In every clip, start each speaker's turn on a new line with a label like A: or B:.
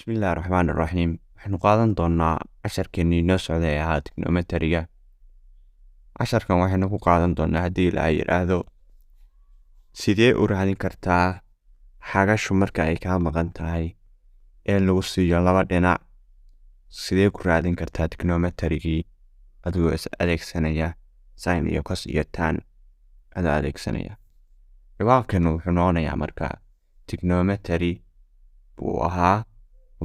A: Bismillaahi Raxmaani Raxiim. Waxaynu qaadan doonaa casharkeennii noo socday ee ahaa trigonometriga. Casharkan waxaynu ku qaadan doonaa haddii la yiraahdo sidee u raadin kartaa xagashu marka ay kaa maqan tahay ee lagu siiyo laba dhinac. Sidee ku raadin kartaa trigonometrigii adigoo is adeegsanaya sin iyo cos iyo tan adoo adeegsanaya. Ciwaankeenu wuxuu noqonayaa marka trigonometry buu ahaa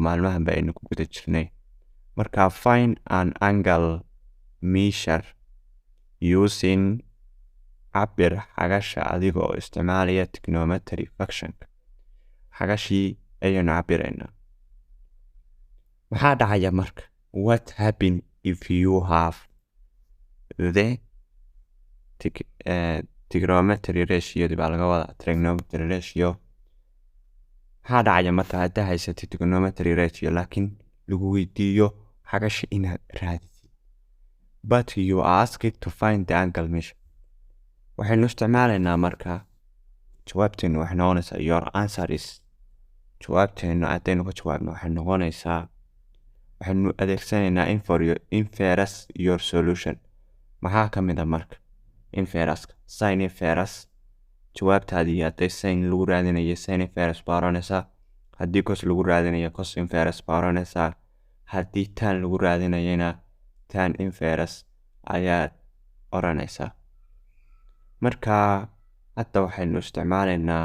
A: maalmahan baynu ku guda jirnay. Marka find an angle measure using cabir xagasha adiga oo isticmaalaya trigonometry function. Xagashii ayaynu cabiraynaa. Maxaa dhacaya marka? What happen if you have the trigonometry ratio baa laga wadaa trigonometry ratio. Maxaa dhacaya marka hadda haysatid trigonometry ratio laakiin lagu weydiiyo xagasha inaad raadisid, but you are asked to find the angle measure. Waxaynu isticmaalaynaa marka jawaabteenu waxay noqonaysaa your answer is. Jawaabteenu haddaynu ka jawaabno waxay noqonaysaa waxaynu adeegsanaynaa inference your solution. Maxaa ka mid ah marka inference sin inference? jawaabtaadii hadday sin lagu raadinayo sin inference baa oranaysaa. Haddii cos lagu raadinayo cos inference baa oranaysaa. Haddii tan lagu raadinayana tan inference ayaad oranaysaa. Marka hadda waxaynu isticmaalaynaa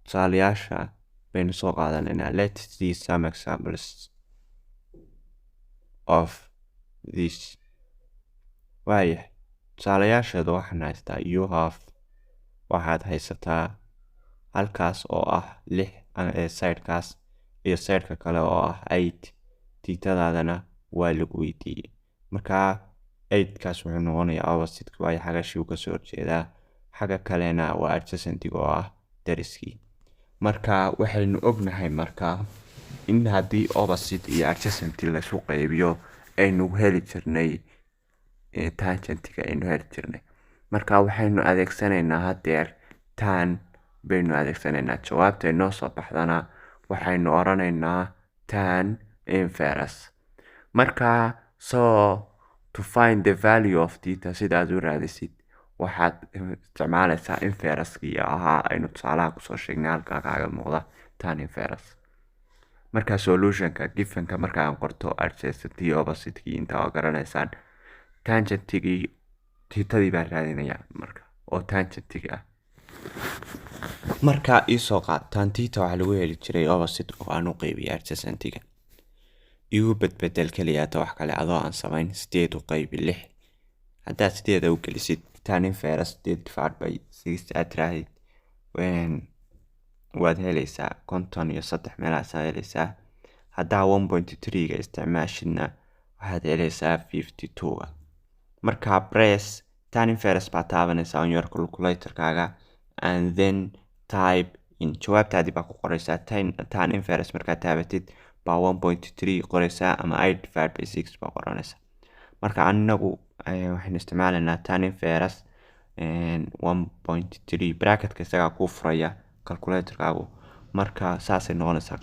A: tusaalayaasha baynu soo qaadanaynaa. Let's see some examples of this. Waayahay tusaalayaasheedu waxaan haystaa you have waxaad haysataa halkaas oo ah 6 sidekaas iyo sideka kale oo ah 8. tiitadaadana waa lagu weydiiyey. Marka 8kaas wuxuu noqonayaa opposite waayo xagashii uu ka soo horjeedaa. Xaga kalena waa adjacent oo ah dariskii. Marka waxaynu ognahay marka in haddii opposite iyo adjacent la isu qaybiyo aynu heli jirnay tangentiga aynu heli jirnay. Marka waxaynu adeegsanaynaa haddeer tan baynu adeegsanaynaa. Jawaabta inoo soo baxdana waxaynu oranaynaa tan inverse. Marka so to find the value of theta sidaad u raadisid waxaad isticmaalaysaa inverse-kii ahaa aynu tusaalaha kusoo sheegnay halkaa kaaga muuqda tan inverse. Marka solutionka givenka marka aan qorto adjacent iyo opposite-kii inta oo garanaysaan tangentigii tiitadii baan raadinayaa marka oo tangentiga ah. Marka isoo qaataan tiita waxaa lagu heli jiray opposite oo aan u qaybiyay adjacentiga. Igu bedbedel kaliya wax kale adoo aan samayn 8 u qaybi 6. Haddaad 8 u gelisid tan inverse 8/6 aad raadid waad helaysaa 53 meelahaas aad helaysaa. Haddaa 1.3 ga isticmaashidna waxaad helaysaa 52. Marka press tan inverse baa taabanaysaa on your calculator-kaaga and then type in. jawaabtaadii baa ku qoraysaa tan inverse markaad taabatid baa 1.3 qoraysaa ama 8/6 baa qoranaysaa. Marka anagu waxaynu isticmaalaynaa tan inverse 1.3 bracketka isagaa kuu furaya calculator-kaagu. Marka saasay noqonaysaa.